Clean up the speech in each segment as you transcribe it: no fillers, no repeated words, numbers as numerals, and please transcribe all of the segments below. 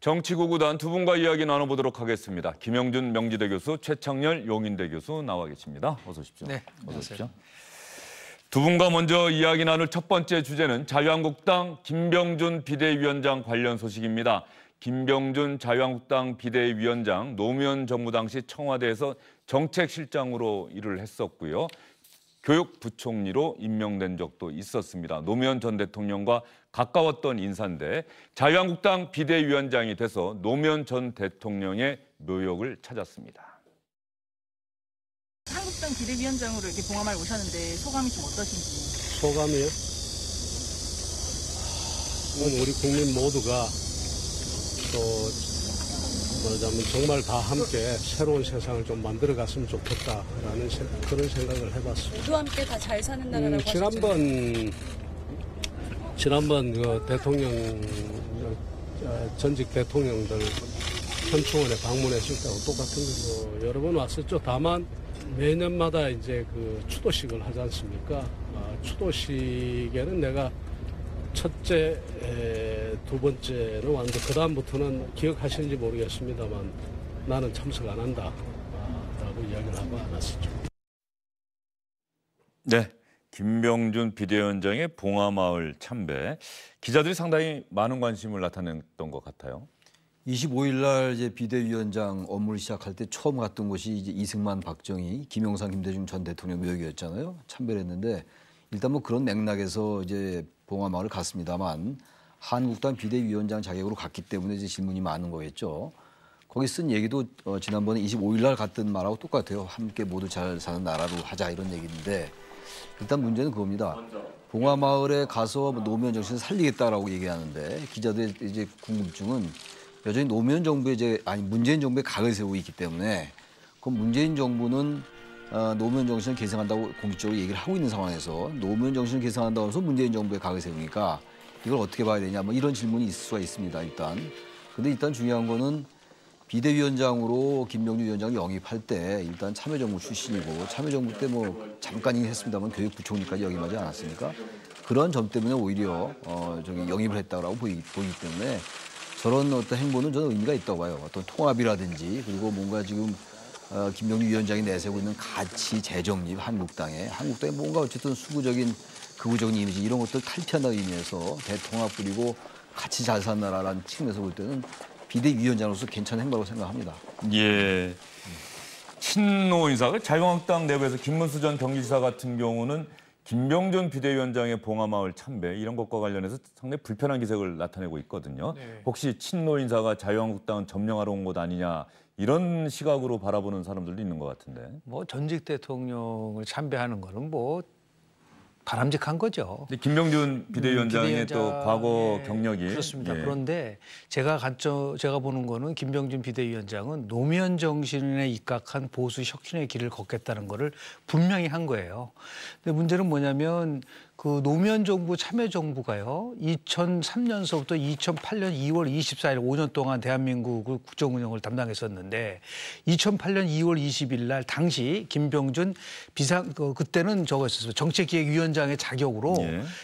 정치구 구단 두 분과 이야기 나눠보도록 하겠습니다. 김영준 명지대 교수, 최창렬 용인대 교수 나와 계십니다. 어서 오십시오. 네, 어서 오십시오. 두 분과 먼저 이야기 나눌 첫 번째 주제는 자유한국당 김병준 비대위원장 관련 소식입니다. 김병준 자유한국당 비대위원장 노무현 정부 당시 청와대에서 정책실장으로 일을 했었고요. 교육부총리로 임명된 적도 있었습니다. 노무현 전 대통령과 가까웠던 인사인데 자유한국당 비대위원장이 돼서 노무현 전 대통령의 묘역을 찾았습니다. 한국당 비대위원장으로 이렇게 봉하마을 오셨는데 소감이 좀 어떠신지? 소감이요? 우리 국민 모두가 또 말하자면 정말 다 함께 새로운 세상을 좀 만들어갔으면 좋겠다라는 그런 생각을 해봤습니다. 모두 함께 다 잘 사는 나라라고 하셨죠? 지난번 그 대통령 전직 대통령들 현충원에 방문했을 때하고 똑같은 거 여러 번 왔었죠. 다만 매년마다 이제 그 추도식을 하지 않습니까? 추도식에는 내가 첫째, 두 번째는 왔는데 그 다음부터는 기억하시는지 모르겠습니다만 나는 참석 안 한다 라고 이야기를 하고 안 왔었죠. 네, 김병준 비대위원장의 봉하마을 참배. 기자들이 상당히 많은 관심을 나타냈던 것 같아요. 25일 날 이제 비대위원장 업무를 시작할 때 처음 갔던 곳이 이제 이승만, 박정희, 김영삼, 김대중 전 대통령 묘역이었잖아요. 참배를 했는데 일단 뭐 그런 맥락에서 이제 봉하마을을 갔습니다만 한국당 비대위원장 자격으로 갔기 때문에 이제 질문이 많은 거겠죠. 거기 쓴 얘기도 지난번에 25일 날 갔던 말하고 똑같아요. 함께 모두 잘 사는 나라로 하자 이런 얘기인데 일단 문제는 그겁니다. 봉하마을에 가서 노무현 정신을 살리겠다라고 얘기하는데 기자들의 이제 궁금증은 여전히 노무현 정부의 문재인 정부의 각을 세우고 있기 때문에 그럼 문재인 정부는 노무현 정신을 계승한다고 공식적으로 얘기를 하고 있는 상황에서 노무현 정신을 계승한다고 해서 문재인 정부의 각을 세우니까 이걸 어떻게 봐야 되냐 뭐 이런 질문이 있을 수가 있습니다. 근데 일단 중요한 거는 비대위원장으로 김병준 위원장을 영입할 때 일단 참여정부 출신이고 참여정부 때 뭐 잠깐이긴 했습니다만 교육부총리까지 역임하지 않았습니까? 그런 점 때문에 오히려 영입을 했다고 보이기 때문에 저런 어떤 행보는 저는 의미가 있다고 봐요. 어떤 통합이라든지 그리고 뭔가 지금 김병준 위원장이 내세우고 있는 가치 재정립 한국당에 뭔가 어쨌든 수구적인 극우적인 이미지 이런 것들 탈피한다는 의미에서 대통합 그리고 같이 잘 사는 나라라는 측면에서 볼 때는 비대위원장으로서 괜찮은 행보라고 생각합니다. 예. 친노 인사가 자유한국당 내부에서 김문수 전 경기지사 같은 경우는 김병준 비대위원장의 봉하마을 참배 이런 것과 관련해서 상당히 불편한 기색을 나타내고 있거든요. 네. 혹시 친노 인사가 자유한국당을 점령하러 온 것 아니냐 이런 시각으로 바라보는 사람들도 있는 것 같은데. 뭐 전직 대통령을 참배하는 거는 뭐 바람직한 거죠. 근데 김병준 비대위원장의 또 과거 경력이 그렇습니다. 예. 그런데 제가 보는 거는 김병준 비대위원장은 노무현 정신에 입각한 보수 혁신의 길을 걷겠다는 거를 분명히 한 거예요. 근데 문제는 뭐냐면 그 노무현 정부 참여정부가요. 2003년서부터 2008년 2월 24일 5년 동안 대한민국을 국정 운영을 담당했었는데 2008년 2월 20일 날 당시 김병준 그때는 저거였었어요. 정책기획위원장의 자격으로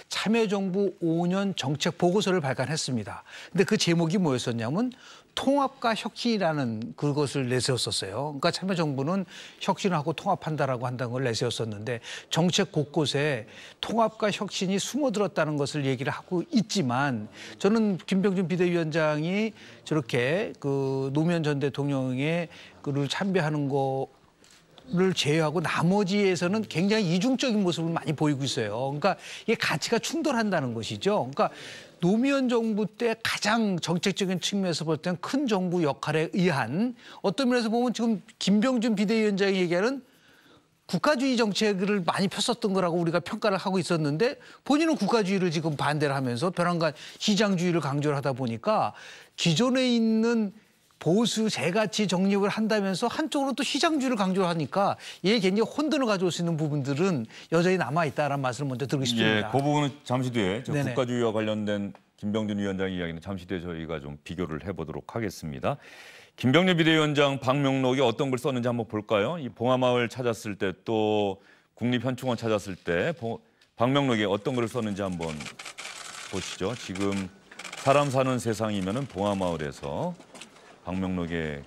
참여정부 5년 정책 보고서를 발간했습니다. 근데 그 제목이 뭐였었냐면 통합과 혁신이라는 그것을 내세웠었어요. 그러니까 참여정부는 혁신하고 통합한다라고 한다는 걸 내세웠었는데 정책 곳곳에 통합과 혁신이 숨어들었다는 것을 얘기를 하고 있지만 저는 김병준 비대위원장이 저렇게 그 노무현 전 대통령의 그를 참배하는 를 제외하고 나머지에서는 굉장히 이중적인 모습을 많이 보이고 있어요. 그러니까 이게 가치가 충돌한다는 것이죠. 그러니까 노무현 정부 때 가장 정책적인 측면에서 볼 때는 큰 정부 역할에 의한 어떤 면에서 보면 지금 김병준 비대위원장이 얘기하는 국가주의 정책을 많이 폈었던 거라고 우리가 평가를 하고 있었는데 본인은 국가주의를 지금 반대를 하면서 벼랑간 시장주의를 강조를 하다 보니까 기존에 있는 보수 재가치 정립을 한다면서 한쪽으로 또 시장주의를 강조하니까 이게 굉장히 혼돈을 가져올 수 있는 부분들은 여전히 남아있다라는 말씀을 먼저 드리고 싶습니다. 예, 그 부분은 잠시 뒤에 국가주의와 관련된 김병준 위원장의 이야기는 잠시 뒤에 저희가 좀 비교를 해보도록 하겠습니다. 김병준 비대위원장 방명록에 어떤 걸 썼는지 한번 볼까요? 이 봉하마을 찾았을 때 또 국립현충원 찾았을 때 방명록에 어떤 글을 썼는지 한번 보시죠. 지금 사람 사는 세상이면은 봉화마을에서 방명록에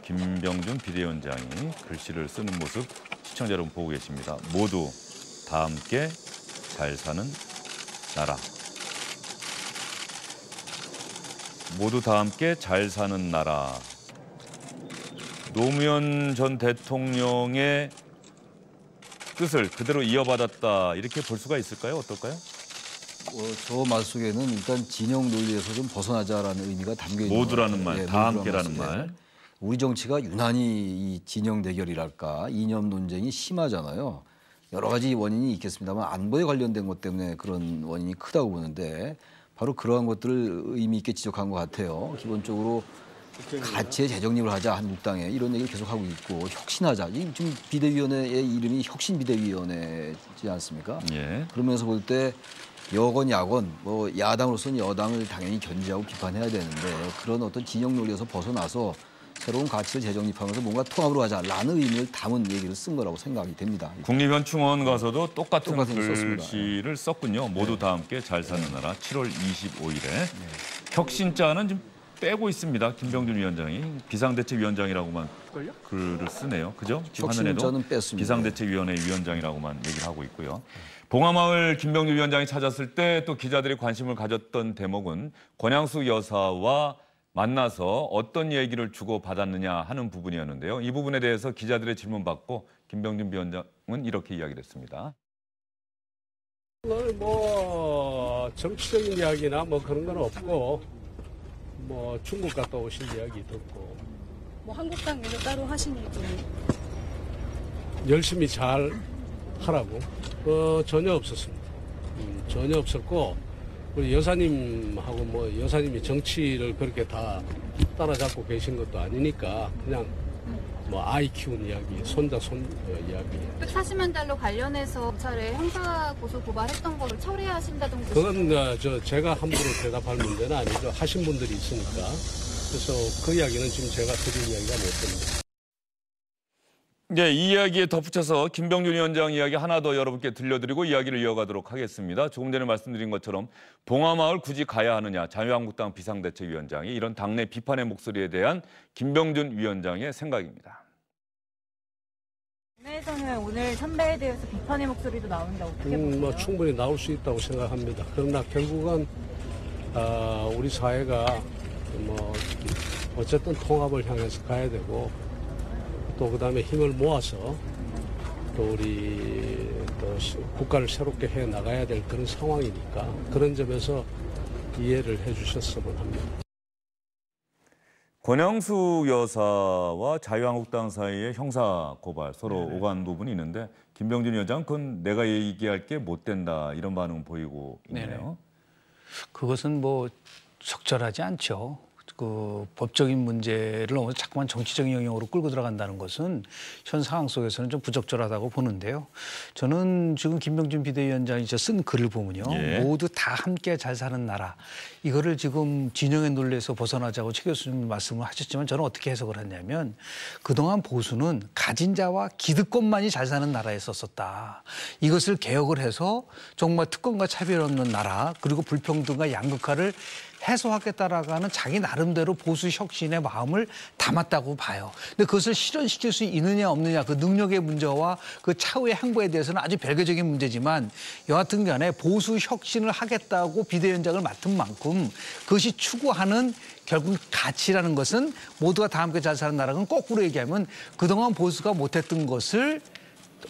김병준 비대위원장이 글씨를 쓰는 모습 시청자 여러분 보고 계십니다. 모두 다 함께 잘 사는 나라. 모두 다 함께 잘 사는 나라. 노무현 전 대통령의 뜻을 그대로 이어받았다 이렇게 볼 수가 있을까요? 어떨까요? 저 말 속에는 일단 진영 논리에서 좀 벗어나자라는 의미가 담겨 있는 모두라는 말, 예, 다 모두라는 함께라는 말씀. 말. 우리 정치가 유난히 이 진영 대결이랄까 이념 논쟁이 심하잖아요. 여러 가지 원인이 있겠습니다만 안보에 관련된 것 때문에 그런 원인이 크다고 보는데 바로 그러한 것들을 의미 있게 지적한 것 같아요. 기본적으로 가치의 재정립을 하자 한국당에 이런 얘기를 계속하고 있고 혁신하자. 지금 비대위원회의 이름이 혁신비대위원회지 않습니까? 예. 그러면서 볼 때 여건 야건 뭐 야당으로서는 여당을 당연히 견제하고 비판해야 되는데 그런 어떤 진영 논리에서 벗어나서 새로운 가치를 재정립하면서 뭔가 통합으로 하자라는 의미를 담은 얘기를 쓴 거라고 생각이 됩니다. 국립현충원 가서도 똑같은 썼습니다. 글씨를 썼군요. 모두 다 함께 잘 사는 나라 7월 25일에. 혁신자는 지금 빼고 있습니다. 김병준 위원장이 비상대책위원장이라고만 글을 쓰네요. 그죠? 지금 화면에도 혁신자는 뺐습니다. 비상대책위원회 위원장이라고만 얘기를 하고 있고요. 봉화마을 김병준 위원장이 찾았을 때 또 기자들이 관심을 가졌던 대목은 권양숙 여사와 만나서 어떤 얘기를 주고받았느냐 하는 부분이었는데요. 이 부분에 대해서 기자들의 질문 받고 김병준 위원장은 이렇게 이야기를 했습니다. 뭐 정치적인 이야기나 뭐 그런 건 없고 뭐 중국 갔다 오신 이야기 듣고 뭐 한국당 외교 따로 하신 얘기는 열심히 잘 하라고 전혀 없었습니다. 전혀 없었고 우리 여사님하고 뭐 여사님이 정치를 그렇게 다 따라잡고 계신 것도 아니니까 그냥 뭐 아이 키운 이야기, 손자 손 이야기. 140만 달러 관련해서 검찰에 형사 고소 고발했던 거를 철회하신다던가. 그건 제가 함부로 대답할 문제는 아니죠. 하신 분들이 있으니까. 그래서 그 이야기는 지금 제가 드릴 이야기가 못 됩니다. 네, 이 이야기에 덧붙여서 김병준 위원장 이야기 하나 더 여러분께 들려드리고 이야기를 이어가도록 하겠습니다. 조금 전에 말씀드린 것처럼 봉화마을 굳이 가야 하느냐 자유한국당 비상대책위원장이 이런 당내 비판의 목소리에 대한 김병준 위원장의 생각입니다. 당내에서는 오늘 선배에 대해서 비판의 목소리도 나온다. 어떻게 보세요? 뭐 충분히 나올 수 있다고 생각합니다. 그러나 결국은 우리 사회가 뭐 어쨌든 통합을 향해서 가야 되고 또 그다음에 힘을 모아서 또 우리 또 국가를 새롭게 해 나가야 될 그런 상황이니까 그런 점에서 이해를 해주셨으면 합니다. 권양숙 여사와 자유한국당 사이의 형사 고발 서로 오간 부분이 있는데 김병준 위원장 그건 내가 얘기할 게 못 된다 이런 반응 보이고 있네요. 네네. 그것은 뭐 적절하지 않죠. 그 법적인 문제를 너무 자꾸만 정치적인 영역으로 끌고 들어간다는 것은 현 상황 속에서는 좀 부적절하다고 보는데요. 저는 지금 김병준 비대위원장이 쓴 글을 보면요. 예. 모두 다 함께 잘 사는 나라. 이거를 지금 진영의 논리에서 벗어나자고 최 교수님 말씀을 하셨지만 저는 어떻게 해석을 했냐면 그동안 보수는 가진 자와 기득권만이 잘 사는 나라에 썼었다. 이것을 개혁을 해서 정말 특권과 차별 없는 나라 그리고 불평등과 양극화를 해소하겠다라고 하는 자기 나름대로 보수 혁신의 마음을 담았다고 봐요. 근데 그것을 실현시킬 수 있느냐 없느냐 그 능력의 문제와 그 차후의 행보에 대해서는 아주 별개적인 문제지만 여하튼 간에 보수 혁신을 하겠다고 비대위원장을 맡은 만큼 그것이 추구하는 결국 가치라는 것은 모두가 다 함께 잘 사는 나라는 거꾸로 얘기하면 그동안 보수가 못했던 것을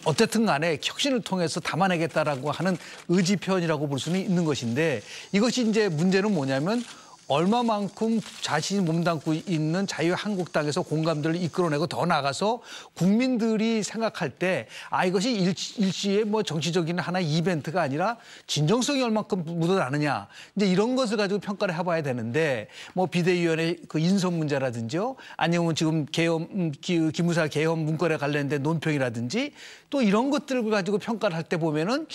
어쨌든 간에 혁신을 통해서 담아내겠다라고 하는 의지 표현이라고 볼 수는 있는 것인데 이것이 이제 문제는 뭐냐면 얼마만큼 자신이 몸담고 있는 자유한국당에서 공감들을 이끌어내고 더 나가서 국민들이 생각할 때 이것이 일시의 뭐 정치적인 하나 이벤트가 아니라 진정성이 얼마큼 묻어나느냐 이제 이런 것을 가지고 평가를 해봐야 되는데 뭐 비대위원회 그 인선 문제라든지요 아니면 지금 기무사 개헌 문건에 관련된 논평이라든지 또 이런 것들을 가지고 평가를 할 때 보면은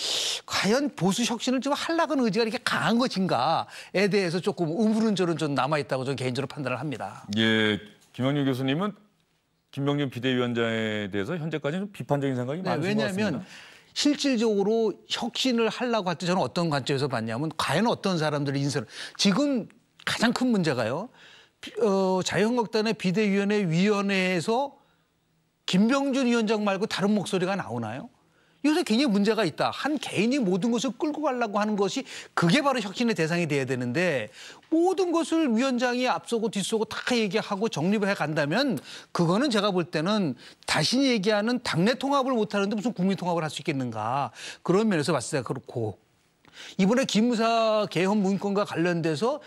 과연 보수 혁신을 좀 하려고 하는 의지가 이렇게 강한 것인가에 대해서 조금 의문은 좀 남아있다고 저는 개인적으로 판단을 합니다. 예, 김영률 교수님은 김병준 비대위원장에 대해서 현재까지는 비판적인 생각이 많으신 것 같습니다. 왜냐하면 실질적으로 혁신을 하려고 할 때 저는 어떤 관점에서 봤냐면 과연 어떤 사람들이 인선 지금 가장 큰 문제가요. 자유한국당의 비대위원회 위원회에서 김병준 위원장 말고 다른 목소리가 나오나요? 이것에 굉장히 문제가 있다. 한 개인이 모든 것을 끌고 가려고 하는 것이 그게 바로 혁신의 대상이 돼야 되는데 모든 것을 위원장이 앞서고 뒤서고 다 얘기하고 정립을 해 간다면 그거는 제가 볼 때는 다시 얘기하는 당내 통합을 못하는데 무슨 국민 통합을 할 수 있겠는가. 그런 면에서 봤을 때 그렇고 이번에 기무사 개헌 문건과 관련돼서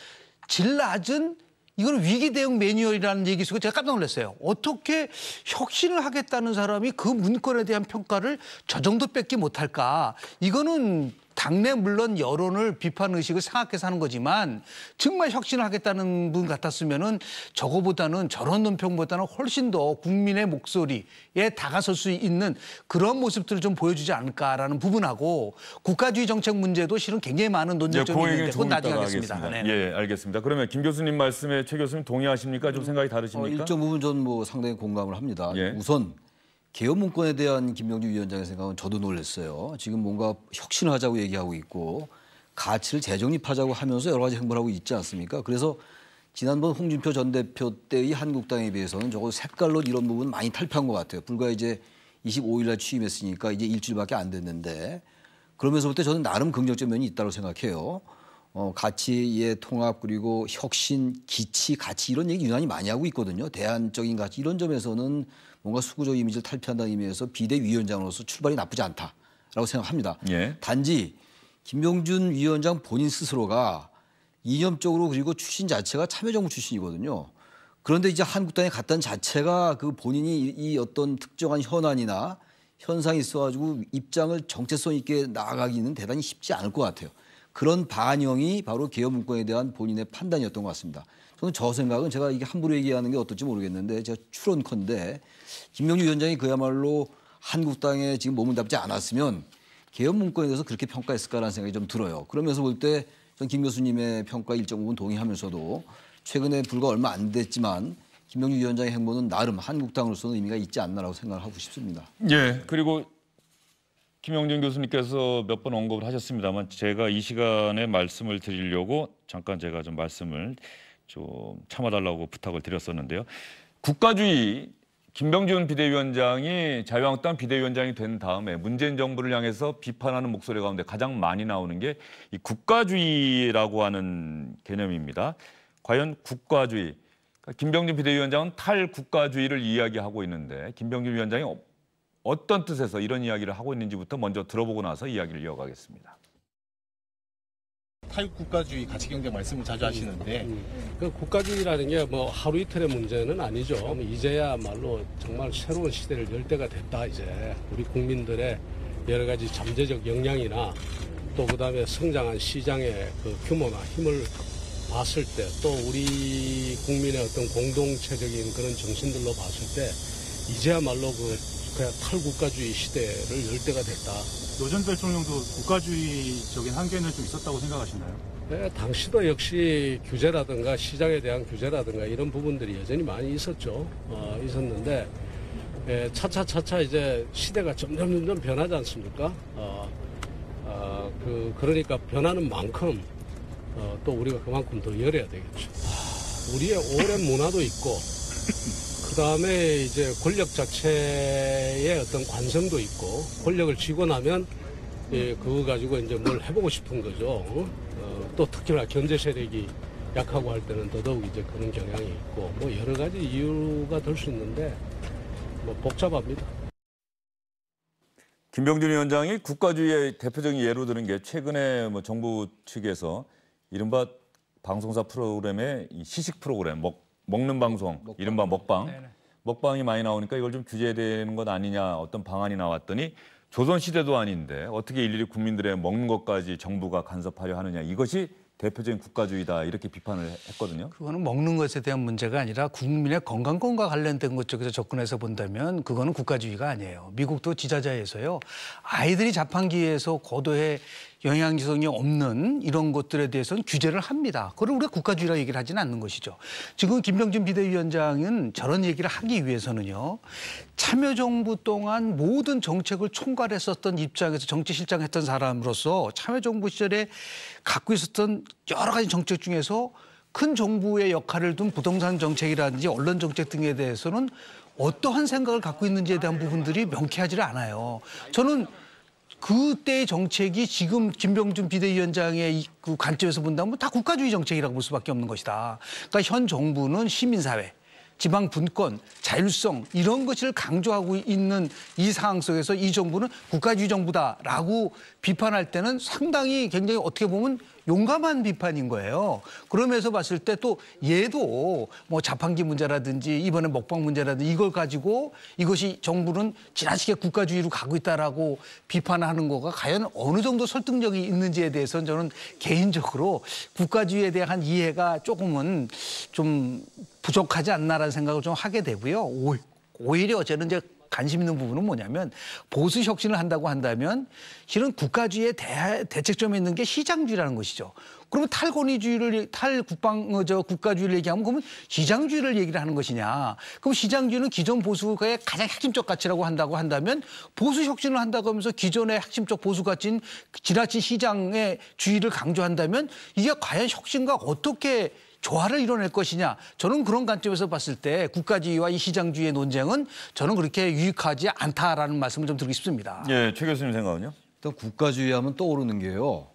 질 낮은 이건 위기 대응 매뉴얼이라는 얘기 속에 제가 깜짝 놀랐어요. 어떻게 혁신을 하겠다는 사람이 그 문건에 대한 평가를 저 정도밖에 못할까. 이거는 당내 물론 여론을 비판 의식을 생각해서 하는 거지만 정말 혁신을 하겠다는 분 같았으면은 저거보다는 저런 논평보다는 훨씬 더 국민의 목소리에 다가설 수 있는 그런 모습들을 좀 보여주지 않을까라는 부분하고 국가주의 정책 문제도 실은 굉장히 많은 논쟁점이 있는데 그건 나중에 하겠습니다. 네. 예, 알겠습니다. 그러면 김 교수님 말씀에 최 교수님 동의하십니까? 좀 생각이 다르십니까? 일정 부분 전 뭐 상당히 공감을 합니다. 예. 우선 개헌 문건에 대한 김병준 위원장의 생각은 저도 놀랐어요. 지금 뭔가 혁신을 하자고 얘기하고 있고 가치를 재정립하자고 하면서 여러 가지 행보를 하고 있지 않습니까? 그래서 지난번 홍준표 전 대표 때의 한국당에 비해서는 저거 색깔로 이런 부분 많이 탈피한 것 같아요. 불과 이제 25일 날 취임했으니까 이제 일주일밖에 안 됐는데 그러면서 볼 때 저는 나름 긍정적 면이 있다고 생각해요. 가치의 통합 그리고 혁신, 기치, 가치 이런 얘기 유난히 많이 하고 있거든요. 대안적인 가치 이런 점에서는 뭔가 수구적 이미지를 탈피한다는 의미에서 비대위원장으로서 출발이 나쁘지 않다라고 생각합니다. 예. 단지 김병준 위원장 본인 스스로가 이념적으로 그리고 출신 자체가 참여정부 출신이거든요. 그런데 이제 한국당에 갔다는 자체가 그 본인이 이 어떤 특정한 현안이나 현상이 있어가지고 입장을 정체성 있게 나아가기는 대단히 쉽지 않을 것 같아요. 그런 반영이 바로 개헌 문건에 대한 본인의 판단이었던 것 같습니다. 저는 저 생각은 제가 이게 함부로 얘기하는 게 어떨지 모르겠는데 제가 추론컨대 김병준 위원장이 그야말로 한국당에 지금 몸을 담지 않았으면 개헌 문건에 대해서 그렇게 평가했을까라는 생각이 좀 들어요. 그러면서 볼 때 전 김 교수님의 평가 일정 부분 동의하면서도 최근에 불과 얼마 안 됐지만 김병준 위원장의 행보는 나름 한국당으로서는 의미가 있지 않나라고 생각을 하고 싶습니다. 예, 그리고 김영준 교수님께서 몇 번 언급을 하셨습니다만 제가 이 시간에 말씀을 드리려고 잠깐 제가 좀 말씀을 좀 참아달라고 부탁을 드렸었는데요. 국가주의 김병준 비대위원장이 자유한국당 비대위원장이 된 다음에 문재인 정부를 향해서 비판하는 목소리 가운데 가장 많이 나오는 게 이 국가주의라고 하는 개념입니다. 과연 국가주의, 김병준 비대위원장은 탈국가주의를 이야기하고 있는데 김병준 위원장이 어떤 뜻에서 이런 이야기를 하고 있는지부터 먼저 들어보고 나서 이야기를 이어가겠습니다. 탈국가주의 가치경제 말씀을 자주 하시는데 그 국가주의라는 게 뭐 하루 이틀의 문제는 아니죠. 이제야말로 정말 새로운 시대를 열 때가 됐다. 이제 우리 국민들의 여러 가지 잠재적 역량이나 또 그다음에 성장한 시장의 그 규모나 힘을 봤을 때 또 우리 국민의 어떤 공동체적인 그런 정신들로 봤을 때 이제야말로 그냥 탈국가주의 시대를 열 때가 됐다. 노 전 대통령도 국가주의적인 한계는 좀 있었다고 생각하시나요? 네, 당시도 역시 규제라든가 시장에 대한 규제라든가 이런 부분들이 여전히 많이 있었죠. 있었는데 차차차차 이제 시대가 점점 변하지 않습니까? 그러니까 변하는 만큼 또 우리가 그만큼 더 열어야 되겠죠. 우리의 오랜 문화도 있고 그다음에 이제 권력 자체의 어떤 관성도 있고 권력을 쥐고 나면 그거 가지고 이제 뭘 해보고 싶은 거죠. 또 특히나 견제 세력이 약하고 할 때는 더더욱 이제 그런 경향이 있고 뭐 여러 가지 이유가 될 수 있는데 뭐 복잡합니다. 김병준 위원장이 국가주의의 대표적인 예로 드는 게 최근에 뭐 정부 측에서 이른바 방송사 프로그램의 시식 프로그램 먹는 방송, 이른바 먹방. 네네. 먹방이 많이 나오니까 이걸 좀 규제되는 것 아니냐 어떤 방안이 나왔더니 조선시대도 아닌데 어떻게 일일이 국민들의 먹는 것까지 정부가 간섭하려 하느냐. 이것이 대표적인 국가주의다 이렇게 비판을 했거든요. 그거는 먹는 것에 대한 문제가 아니라 국민의 건강권과 관련된 것 쪽에서 접근해서 본다면 그거는 국가주의가 아니에요. 미국도 지자체에서요. 아이들이 자판기에서 고도의 영향성이 없는 이런 것들에 대해서는 규제를 합니다. 그걸 우리가 국가주의라고 얘기를 하지는 않는 것이죠. 지금 김병준 비대위원장은 저런 얘기를 하기 위해서는요. 참여정부 동안 모든 정책을 총괄했었던 입장에서 정치실장했던 사람으로서 참여정부 시절에 갖고 있었던 여러 가지 정책 중에서 큰 정부의 역할을 둔 부동산 정책이라든지 언론 정책 등에 대해서는 어떠한 생각을 갖고 있는지에 대한 부분들이 명쾌하지를 않아요. 저는 그때의 정책이 지금 김병준 비대위원장의 그 관점에서 본다면 다 국가주의 정책이라고 볼 수밖에 없는 것이다. 그러니까 현 정부는 시민사회, 지방 분권, 자율성 이런 것을 강조하고 있는 이 상황 속에서 이 정부는 국가주의 정부다라고 비판할 때는 상당히 굉장히 어떻게 보면 용감한 비판인 거예요. 그러면서 봤을 때 또 얘도 뭐 자판기 문제라든지 이번에 먹방 문제라든지 이걸 가지고 이것이 정부는 지나치게 국가주의로 가고 있다라고 비판하는 거가 과연 어느 정도 설득력이 있는지에 대해서는 저는 개인적으로 국가주의에 대한 이해가 조금은 좀 부족하지 않나라는 생각을 좀 하게 되고요. 오히려 저는 이제 관심 있는 부분은 뭐냐면 보수 혁신을 한다고 한다면 실은 국가주의의 대책점에 있는 게 시장주의라는 것이죠. 그러면 국가주의를 얘기하면 그러면 시장주의를 얘기를 하는 것이냐. 그럼 시장주의는 기존 보수의 가장 핵심적 가치라고 한다고 한다면 보수 혁신을 한다고 하면서 기존의 핵심적 보수 가치인 지나친 시장의 주의를 강조한다면 이게 과연 혁신과 어떻게 조화를 이뤄낼 것이냐. 저는 그런 관점에서 봤을 때 국가주의와 이 시장주의의 논쟁은 저는 그렇게 유익하지 않다라는 말씀을 좀 드리고 싶습니다. 예, 최 교수님 생각은요? 일단 국가주의 하면 떠오르는 게요.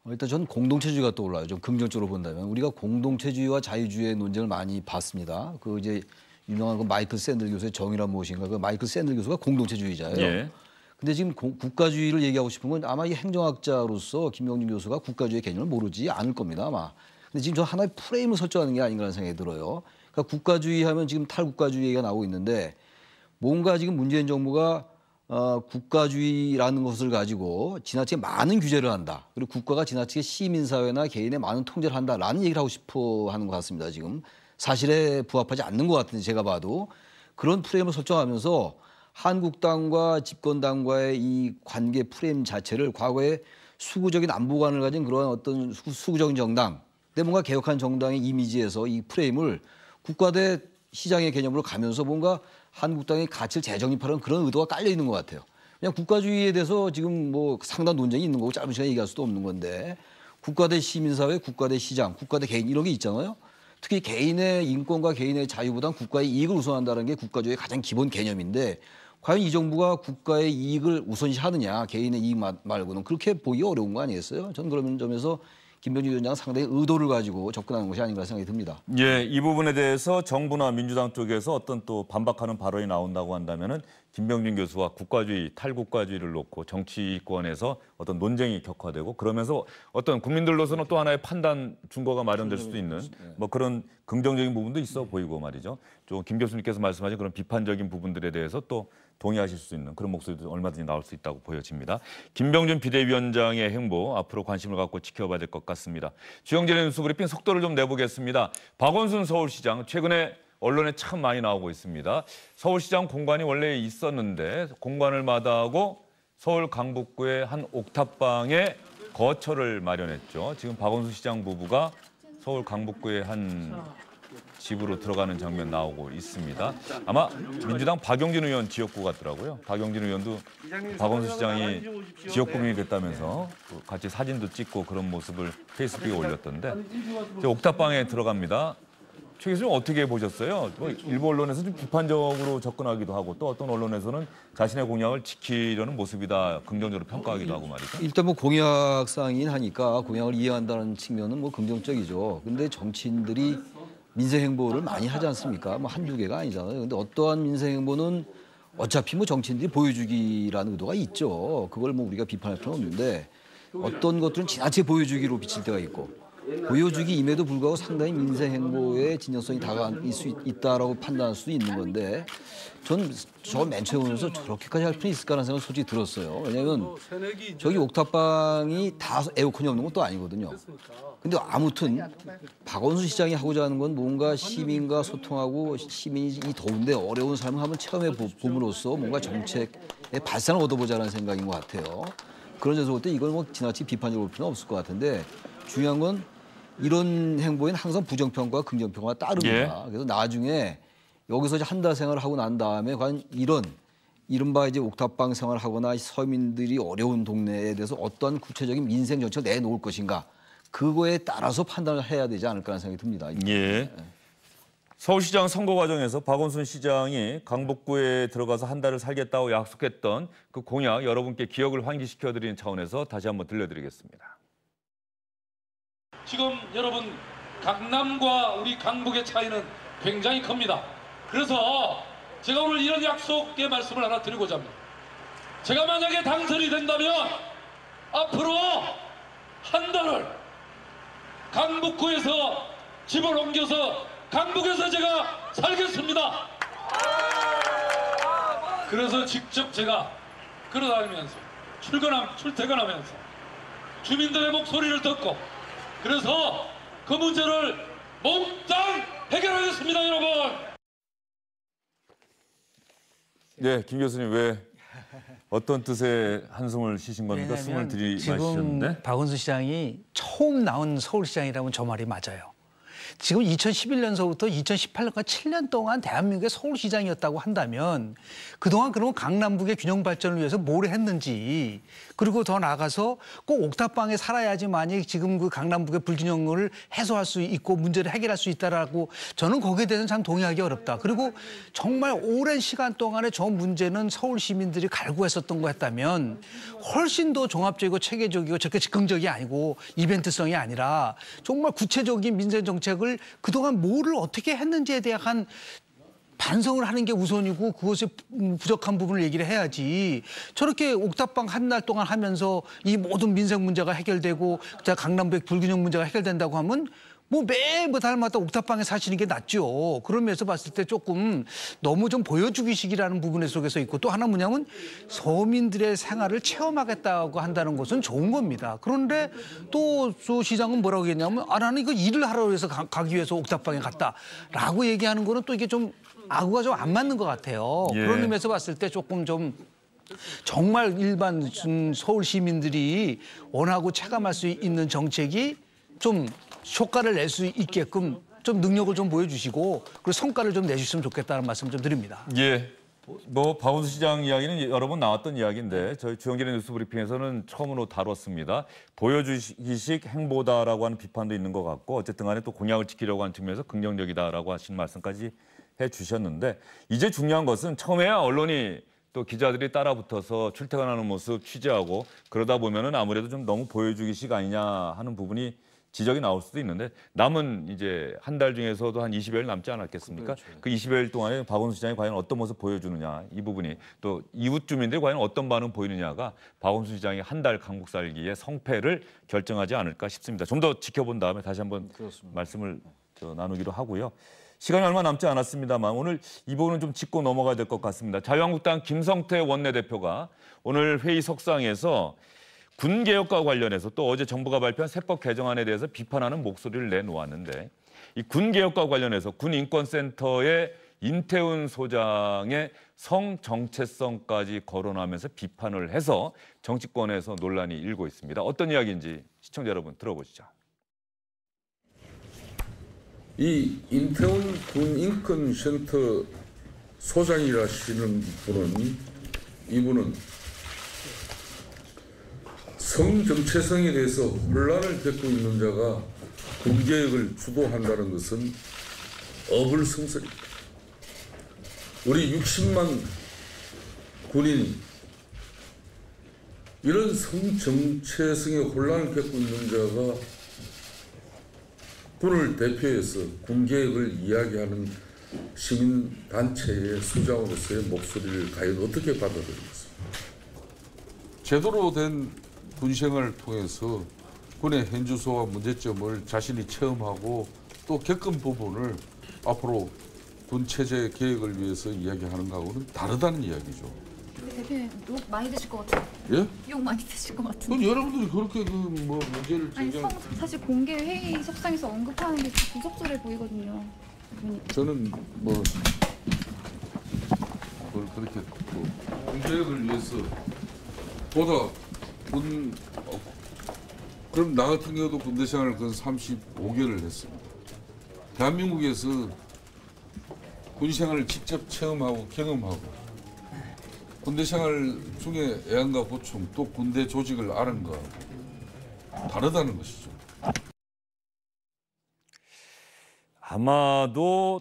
일단 저는 공동체주의가 떠올라요. 좀 긍정적으로 본다면 우리가 공동체주의와 자유주의의 논쟁을 많이 봤습니다. 그 이제 유명한 그 마이클 샌들 교수의 정의란 무엇인가. 그 마이클 샌들 교수가 공동체주의자예요. 예. 근데 지금 국가주의를 얘기하고 싶은 건 아마 이 행정학자로서 김병준 교수가 국가주의 개념을 모르지 않을 겁니다. 아마. 근데 지금 저 하나의 프레임을 설정하는 게 아닌가라는 생각이 들어요. 그러니까 국가주의 하면 지금 탈국가주의 얘기가 나오고 있는데 뭔가 지금 문재인 정부가 국가주의라는 것을 가지고 지나치게 많은 규제를 한다. 그리고 국가가 지나치게 시민사회나 개인의 많은 통제를 한다라는 얘기를 하고 싶어 하는 것 같습니다. 지금 사실에 부합하지 않는 것 같은데 제가 봐도 그런 프레임을 설정하면서 한국당과 집권당과의 이 관계 프레임 자체를 과거에 수구적인 안보관을 가진 그런 어떤 수구적인 정당 근데 뭔가 개혁한 정당의 이미지에서 이 프레임을 국가 대 시장의 개념으로 가면서 뭔가 한국당의 가치를 재정립하려는 그런 의도가 깔려 있는 것 같아요. 그냥 국가주의에 대해서 지금 뭐 상당 논쟁이 있는 거고 짧은 시간에 얘기할 수도 없는 건데 국가 대 시민사회, 국가 대 시장, 국가 대 개인 이런 게 있잖아요. 특히 개인의 인권과 개인의 자유보다는 국가의 이익을 우선한다는 게 국가주의의 가장 기본 개념인데 과연 이 정부가 국가의 이익을 우선시하느냐 개인의 이익 말고는 그렇게 보기 어려운 거 아니겠어요? 저는 그런 점에서 김병준 위원장은 상당히 의도를 가지고 접근하는 것이 아닌가 생각이 듭니다. 예, 이 부분에 대해서 정부나 민주당 쪽에서 어떤 또 반박하는 발언이 나온다고 한다면은 김병준 교수와 국가주의, 탈국가주의를 놓고 정치권에서 어떤 논쟁이 격화되고 그러면서 어떤 국민들로서는 또 하나의 판단 증거가 마련될 수도 있는 뭐 그런 긍정적인 부분도 있어 보이고 말이죠. 좀 김 교수님께서 말씀하신 그런 비판적인 부분들에 대해서 또 동의하실 수 있는 그런 목소리도 얼마든지 나올 수 있다고 보여집니다. 김병준 비대위원장의 행보 앞으로 관심을 갖고 지켜봐야 될 것 같습니다. 주영진의 뉴스 브리핑 속도를 좀 내보겠습니다. 박원순 서울시장 최근에 언론에 참 많이 나오고 있습니다. 서울시장 공관이 원래 있었는데 공관을 마다하고 서울 강북구의 한 옥탑방에 거처를 마련했죠. 지금 박원순 시장 부부가 서울 강북구의 한 집으로 들어가는 장면 나오고 있습니다. 아마 민주당 박용진 의원 지역구 같더라고요. 박용진 의원도 박원순 시장이 지역구민이 됐다면서 같이 사진도 찍고 그런 모습을 페이스북에 올렸던데 옥탑방에 들어갑니다. 최 교수님 어떻게 보셨어요? 일부 언론에서 좀 비판적으로 접근하기도 하고 또 어떤 언론에서는 자신의 공약을 지키려는 모습이다 긍정적으로 평가하기도 하고 말이죠. 일단 뭐 공약상이긴 하니까 공약을 이해한다는 측면은 뭐 긍정적이죠. 근데 정치인들이 민생 행보를 많이 하지 않습니까? 뭐 한두 개가 아니잖아요. 근데 어떠한 민생 행보는 어차피 뭐 정치인들이 보여주기라는 의도가 있죠. 그걸 뭐 우리가 비판할 필요는 없는데 어떤 것들은 지나치게 보여주기로 비칠 때가 있고 보여주기임에도 불구하고 상당히 민생 행보에 진정성이 다가갈 수 있다라고 판단할 수도 있는 건데 전 저 맨 처음 보면서 저렇게까지 할 필요 있을까라는 생각이 솔직히 들었어요. 왜냐하면 저기 옥탑방이 다 에어컨이 없는 것도 아니거든요. 근데 아무튼 박원순 시장이 하고자 하는 건 뭔가 시민과 소통하고 시민이 이 더운데 어려운 삶을 한번 체험해 봄으로써 뭔가 정책의 발상을 얻어보자는 생각인 것 같아요. 그런 점에서 볼 때 이걸 뭐 지나치게 비판적으로 볼 필요는 없을 것 같은데 중요한 건 이런 행보에는 항상 부정평가와 긍정평가가 따릅니다. 그래서 나중에 여기서 이제 한 달 생활을 하고 난 다음에 과연 이른바 이제 옥탑방 생활을 하거나 서민들이 어려운 동네에 대해서 어떤 구체적인 민생 정책을 내놓을 것인가 그거에 따라서 판단을 해야 되지 않을까라는 생각이 듭니다. 예. 서울시장 선거 과정에서 박원순 시장이 강북구에 들어가서 한 달을 살겠다고 약속했던 그 공약 여러분께 기억을 환기시켜드리는 차원에서 다시 한번 들려드리겠습니다. 지금 여러분 강남과 우리 강북의 차이는 굉장히 큽니다. 그래서 제가 오늘 이런 약속의 말씀을 하나 드리고자 합니다. 제가 만약에 당선이 된다면 앞으로 한 달을 강북구에서 집을 옮겨서 강북에서 제가 살겠습니다. 그래서 직접 제가 걸어다니면서 출퇴근하면서 주민들의 목소리를 듣고 그래서 그 문제를 몽땅 해결하겠습니다, 여러분. 네, 김 교수님 왜 어떤 뜻의 한숨을 쉬신 겁니까? 숨을 들이마셨는데. 지금 박원순 시장이 처음 나온 서울시장이라면 저 말이 맞아요. 지금 2011년서부터 2018년까지 7년 동안 대한민국의 서울시장이었다고 한다면 그동안 그러면 강남북의 균형 발전을 위해서 뭘 했는지 그리고 더 나아가서 꼭 옥탑방에 살아야지만이 지금 그 강남북의 불균형을 해소할 수 있고 문제를 해결할 수 있다라고 저는 거기에 대해서는 참 동의하기 어렵다. 그리고 정말 오랜 시간 동안에 저 문제는 서울 시민들이 갈구했었던 거였다면 훨씬 더 종합적이고 체계적이고 저렇게 즉흥적이 아니고 이벤트성이 아니라 정말 구체적인 민생 정책을 그동안 뭐를 어떻게 했는지에 대한 반성을 하는 게 우선이고 그것에 부족한 부분을 얘기를 해야지 저렇게 옥탑방 한 달 동안 하면서 이 모든 민생 문제가 해결되고 강남북 불균형 문제가 해결된다고 하면 뭐 매번 달마다 옥탑방에 사시는 게 낫죠. 그런 면에서 봤을 때 조금 너무 좀 보여주기식이라는 부분 속에서 있고 또 하나 뭐냐면 서민들의 생활을 체험하겠다고 한다는 것은 좋은 겁니다. 그런데 또 시장은 뭐라고 했냐면 나는 이거 일을 하러 위해서 가기 위해서 옥탑방에 갔다라고 얘기하는 거는 또 이게 좀 아구가 좀 안 맞는 것 같아요. 예. 그런 의미에서 봤을 때 조금 좀 정말 일반 서울 시민들이 원하고 체감할 수 있는 정책이 좀 효과를 낼 수 있게끔 좀 능력을 좀 보여주시고 그리고 성과를 좀 내주셨으면 좋겠다는 말씀 좀 드립니다. 예. 뭐 박원순 시장 이야기는 여러 번 나왔던 이야기인데 저희 주영길의 뉴스브리핑에서는 처음으로 다뤘습니다. 보여주기식 행보다라고 하는 비판도 있는 것 같고 어쨌든 간에 또 공약을 지키려고 하는 측면에서 긍정적이다라고 하신 말씀까지 해주셨는데 이제 중요한 것은 처음에야 언론이 또 기자들이 따라붙어서 출퇴근하는 모습 취재하고 그러다 보면은 아무래도 좀 너무 보여주기식 아니냐 하는 부분이 지적이 나올 수도 있는데 남은 이제 한 달 중에서도 한 20여일 남지 않았겠습니까? 그렇죠. 그 20여일 동안에 박원순 시장이 과연 어떤 모습 보여주느냐 이 부분이 또 이웃 주민들이 과연 어떤 반응 보이느냐가 박원순 시장이 한 달 강북 살기의 성패를 결정하지 않을까 싶습니다. 좀 더 지켜본 다음에 다시 한번 말씀을 나누기로 하고요. 시간이 얼마 남지 않았습니다만 오늘 이 부분은 좀 짚고 넘어가야 될 것 같습니다. 자유한국당 김성태 원내대표가 오늘 회의 석상에서 군개혁과 관련해서 또 어제 정부가 발표한 세법 개정안에 대해서 비판하는 목소리를 내놓았는데 이 군개혁과 관련해서 군인권센터의 임태훈 소장의 성정체성까지 거론하면서 비판을 해서 정치권에서 논란이 일고 있습니다. 어떤 이야기인지 시청자 여러분 들어보시죠. 이 임태훈 군인권센터 소장이라시는 이분은 성정체성에 대해서 혼란을 겪고 있는 자가 군개혁을 주도한다는 것은 어불성설입니다. 우리 60만 군인이 이런 성정체성에 혼란을 겪고 있는 자가 군을 대표해서 군개혁을 이야기하는 시민단체의 수장으로서의 목소리를 과연 어떻게 받아들이겠습니까? 제대로 된 군생활을 통해서 군의 현주소와 문제점을 자신이 체험하고 또 겪은 부분을 앞으로 군체제 개혁을 위해서 이야기하는 거하고는 다르다는 이야기죠. 대표님 욕 많이 드실 것 같아요. 예? 욕 많이 드실 것 같은데. 그럼 여러분들이 그렇게 뭐 문제를 제기하는 사실 공개 회의 석상에서 언급하는 게 부적절해 보이거든요. 저는 뭐 그걸 그렇게 군개혁을 위해서 보다 그럼 나 같은 경우도 군대 생활을 근 35개월을 했습니다. 대한민국에서 군 생활을 직접 체험하고 경험하고 군대 생활 중에 애완과 보충 또 군대 조직을 아는 거 다르다는 것이죠. 아마도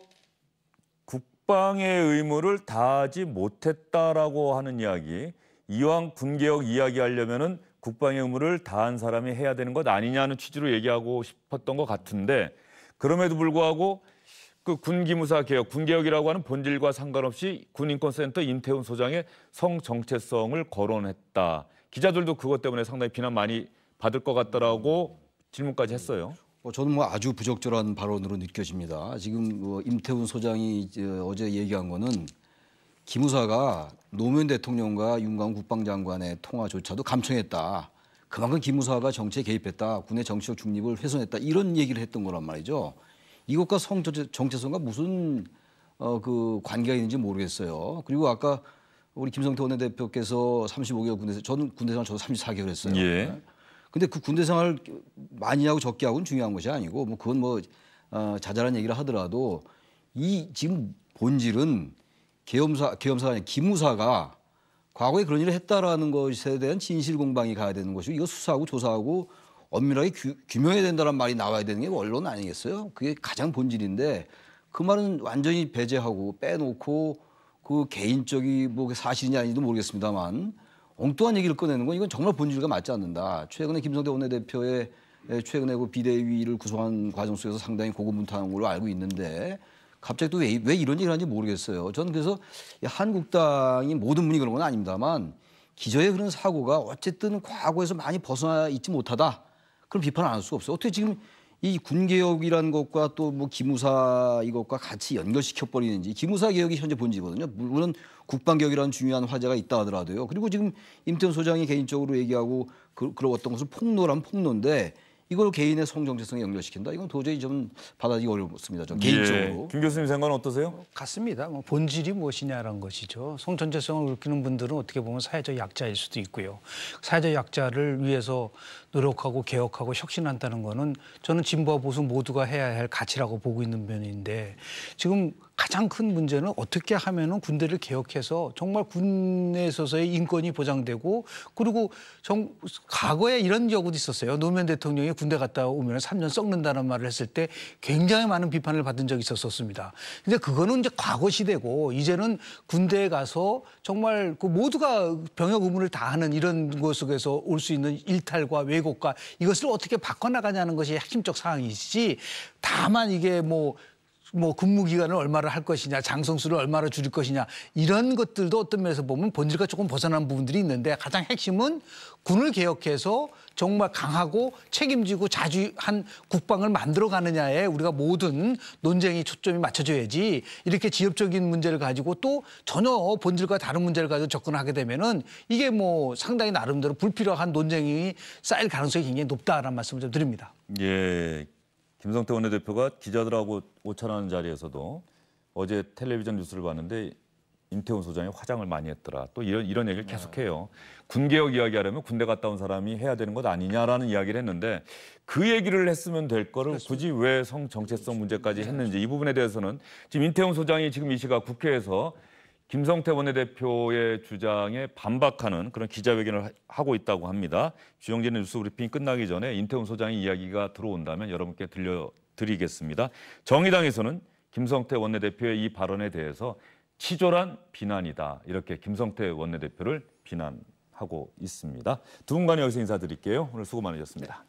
국방의 의무를 다하지 못했다라고 하는 이야기, 이왕 군개혁 이야기하려면은 국방의 의무를 다한 사람이 해야 되는 것 아니냐는 취지로 얘기하고 싶었던 것 같은데, 그럼에도 불구하고 그 군기무사 개혁, 군개혁이라고 하는 본질과 상관없이 군인권센터 임태훈 소장의 성정체성을 거론했다. 기자들도 그것 때문에 상당히 비난 많이 받을 것 같더라고 질문까지 했어요. 저는 아주 부적절한 발언으로 느껴집니다. 지금 임태훈 소장이 어제 얘기한 거는 기무사가 노무현 대통령과 윤광 국방장관의 통화조차도 감청했다. 그만큼 기무사가 정치에 개입했다. 군의 정치적 중립을 훼손했다. 이런 얘기를 했던 거란 말이죠. 이것과 성정체성과 무슨 그 관계가 있는지 모르겠어요. 그리고 아까 우리 김성태 원내대표께서 35개월 군대, 저는 군대 생활 저도 34개월 했어요. 예. 근데 그 군대 생활 많이 하고 적게 하고는 중요한 것이 아니고 그건 자잘한 얘기를 하더라도 이 지금 본질은 계엄사가 아니라 기무사가 과거에 그런 일을 했다라는 것에 대한 진실 공방이 가야 되는 것이고 이거 수사하고 조사하고 엄밀하게 규명해야 된다는 말이 나와야 되는 게 원론 아니겠어요? 그게 가장 본질인데 그 말은 완전히 배제하고 빼놓고 그 개인적이 사실이냐 아닌지도 모르겠습니다만 엉뚱한 얘기를 꺼내는 건 이건 정말 본질과 맞지 않는다. 최근에 김성태 원내대표의 최근에 그 비대위를 구성한 과정 속에서 상당히 고군분투한 걸로 알고 있는데 갑자기 또 왜 이런 얘기를 하는지 모르겠어요. 저는 그래서 한국당이 모든 분이 그런 건 아닙니다만 기저의 그런 사고가 어쨌든 과거에서 많이 벗어나 있지 못하다. 그럼 비판을 안 할 수가 없어요. 어떻게 지금 이 군개혁이라는 것과 또 기무사 이것과 같이 연결시켜버리는지. 기무사 개혁이 현재 본질이거든요. 물론 국방개혁이라는 중요한 화제가 있다 하더라도요. 그리고 지금 임태훈 소장이 개인적으로 얘기하고 그러웠던 것은 폭로란 폭로인데 이걸 개인의 성정체성에 연결시킨다? 이건 도저히 좀 받아들이기 어렵습니다. 저 개인적으로. 예. 김 교수님 생각은 어떠세요? 같습니다. 본질이 무엇이냐라는 것이죠. 성전체성을 느끼는 분들은 어떻게 보면 사회적 약자일 수도 있고요. 사회적 약자를 위해서 노력하고 개혁하고 혁신한다는 거는 저는 진보와 보수 모두가 해야 할 가치라고 보고 있는 면인데 지금 가장 큰 문제는 어떻게 하면은 군대를 개혁해서 정말 군에 있어서의 인권이 보장되고 그리고 과거에 이런 경우도 있었어요. 노무현 대통령이 군대 갔다 오면 3년 썩는다는 말을 했을 때 굉장히 많은 비판을 받은 적이 있었습니다. 근데 그거는 이제 과거 시대고 이제는 군대에 가서 정말 그 모두가 병역 의무를 다하는 이런 것 속에서 올 수 있는 일탈과 왜곡과 이것을 어떻게 바꿔나가냐는 것이 핵심적 사항이지 다만 이게 근무 기간을 얼마를 할 것이냐, 장성수를 얼마나 줄일 것이냐 이런 것들도 어떤 면에서 보면 본질과 조금 벗어난 부분들이 있는데 가장 핵심은 군을 개혁해서 정말 강하고 책임지고 자주한 국방을 만들어가느냐에 우리가 모든 논쟁이 초점이 맞춰져야지 이렇게 지역적인 문제를 가지고 또 전혀 본질과 다른 문제를 가지고 접근하게 되면은 이게 상당히 나름대로 불필요한 논쟁이 쌓일 가능성이 굉장히 높다라는 말씀을 좀 드립니다. 예. 김성태 원내대표가 기자들하고 오찬하는 자리에서도 어제 텔레비전 뉴스를 봤는데 임태훈 소장이 화장을 많이 했더라. 또 이런 얘기를 계속해요. 군개혁 이야기하려면 군대 갔다 온 사람이 해야 되는 것 아니냐라는 이야기를 했는데 그 얘기를 했으면 될 거를 그렇습니다. 굳이 왜 성정체성 문제까지 했는지 이 부분에 대해서는 지금 임태훈 소장이 지금 이 시각 국회에서 김성태 원내대표의 주장에 반박하는 그런 기자회견을 하고 있다고 합니다. 주영진의 뉴스 브리핑이 끝나기 전에 임태훈 소장의 이야기가 들어온다면 여러분께 들려드리겠습니다. 정의당에서는 김성태 원내대표의 이 발언에 대해서 치졸한 비난이다. 이렇게 김성태 원내대표를 비난하고 있습니다. 두 분과는 여기서 인사드릴게요. 오늘 수고 많으셨습니다.